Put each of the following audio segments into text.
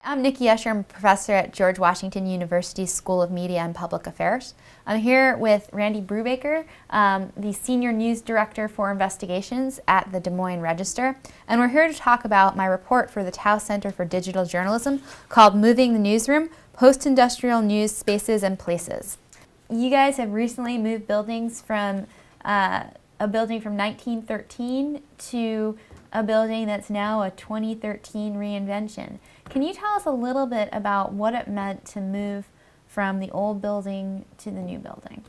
I'm Nikki Escher. I'm a professor at George Washington University School of Media and Public Affairs. I'm here with Randy Brubaker, the Senior News Director for Investigations at the Des Moines Register, and we're here to talk about my report for the Tao Center for Digital Journalism called Moving the Newsroom, Post-Industrial News Spaces and Places. You guys have recently moved buildings from a building from 1913 to a building that's now a 2013 reinvention. Can you tell us a little bit about what it meant to move from the old building to the new building?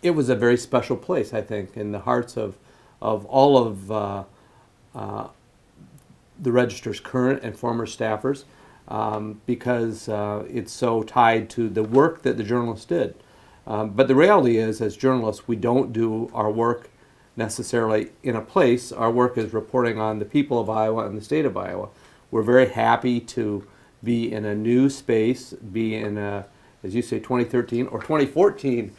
It was a very special place, I think, in the hearts of all of the Register's current and former staffers, because it's so tied to the work that the journalists did. But the reality is, as journalists, we don't do our work necessarily in a place. Our work is reporting on the people of Iowa and the state of Iowa. We're very happy to be in a new space, be in a, as you say, 2013 or 2014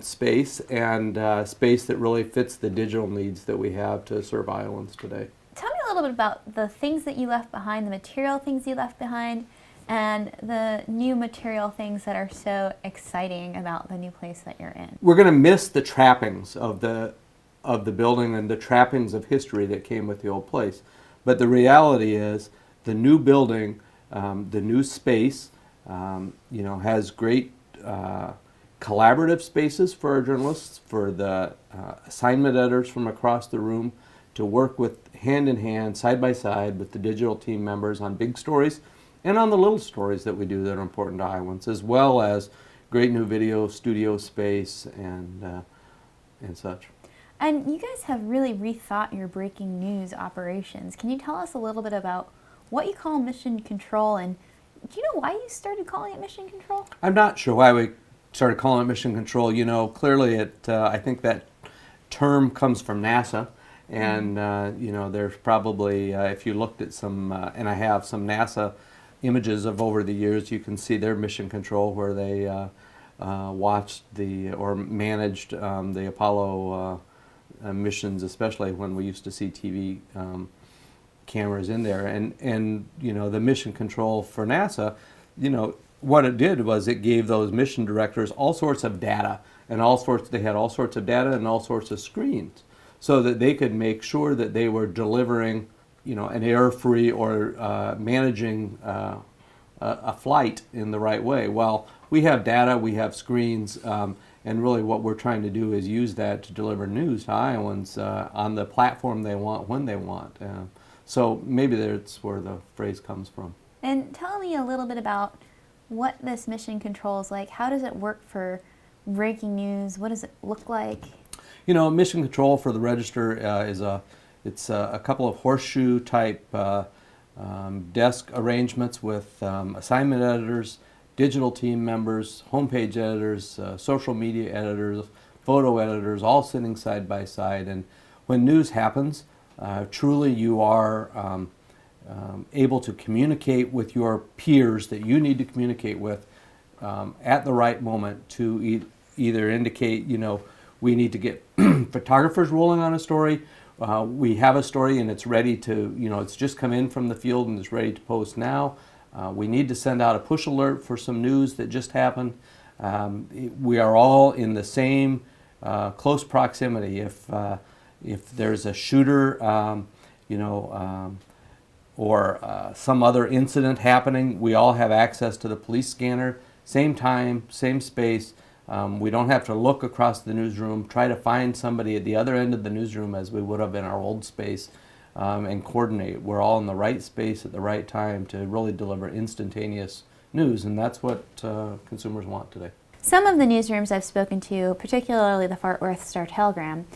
space, and space that really fits the digital needs that we have to serve Iowans today. Tell me a little bit about the things that you left behind, the material things you left behind, and the new material things that are so exciting about the new place that you're in. We're going to miss the trappings of the building and the trappings of history that came with the old place. But the reality is the new building, the new space, has great collaborative spaces for our journalists, for the assignment editors from across the room to work with hand in hand, side by side with the digital team members on big stories and on the little stories that we do that are important to Iowans, as well as great new video studio space and such. And you guys have really rethought your breaking news operations. Can you tell us a little bit about what you call mission control, and do you know why you started calling it mission control? I'm not sure why we started calling it mission control. Clearly I think that term comes from NASA, and there's probably, if you looked at some, and I have some NASA images of over the years, you can see their mission control where they watched or managed the Apollo missions, especially when we used to see TV cameras in there, and the mission control for NASA, what it did was it gave those mission directors all sorts of data and they had all sorts of data and all sorts of screens, so that they could make sure that they were delivering an error-free or managing a flight in the right way. Well, we have data, we have screens, and really what we're trying to do is use that to deliver news to Iowans on the platform they want, when they want. So maybe that's where the phrase comes from. And tell me a little bit about what this mission control is like. How does it work for breaking news? What does it look like? Mission control for the Register is a couple of horseshoe type desk arrangements with assignment editors, digital team members, homepage editors, social media editors, photo editors, all sitting side by side. And when news happens, truly you are able to communicate with your peers that you need to communicate with at the right moment to either indicate, we need to get photographers rolling on a story. We have a story and it's ready to, it's just come in from the field and it's ready to post now. We need to send out a push alert for some news that just happened. We are all in the same close proximity. If there's a shooter, or some other incident happening, we all have access to the police scanner, same time, same space. We don't have to look across the newsroom, try to find somebody at the other end of the newsroom as we would have in our old space, and coordinate. We're all in the right space at the right time to really deliver instantaneous news, and that's what consumers want today. Some of the newsrooms I've spoken to, particularly the Fort Worth Star-Telegram,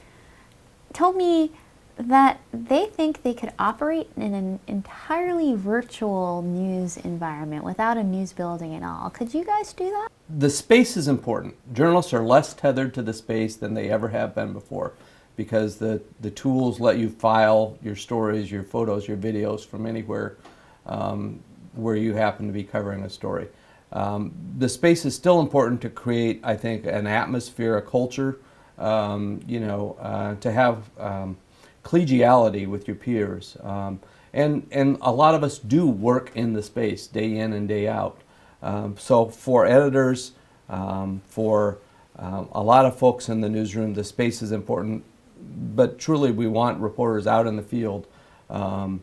told me that they think they could operate in an entirely virtual news environment without a news building at all. Could you guys do that? The space is important. Journalists are less tethered to the space than they ever have been before, because the tools let you file your stories, your photos, your videos from anywhere where you happen to be covering a story. The space is still important to create, I think, an atmosphere, a culture, to have collegiality with your peers. And a lot of us do work in the space day in and day out. So for editors, for a lot of folks in the newsroom, the space is important, but truly we want reporters out in the field and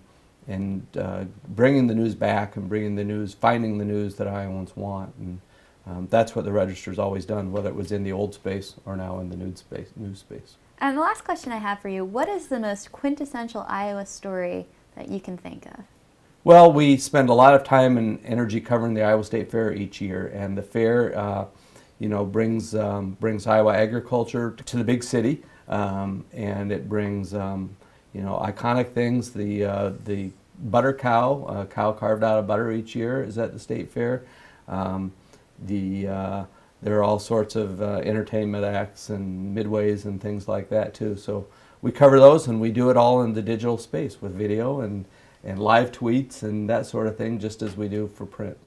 bringing the news back and bringing the news, finding the news that Iowans want. And that's what the Register's always done, whether it was in the old space or now in the news space. And the last question I have for you, what is the most quintessential Iowa story that you can think of? Well, we spend a lot of time and energy covering the Iowa State Fair each year, and the fair, brings Iowa agriculture to the big city, and it brings, iconic things. The butter cow, a cow carved out of butter each year, is at the State Fair. There are all sorts of entertainment acts and midways and things like that too. So we cover those, and we do it all in the digital space with video and live tweets and that sort of thing, just as we do for print.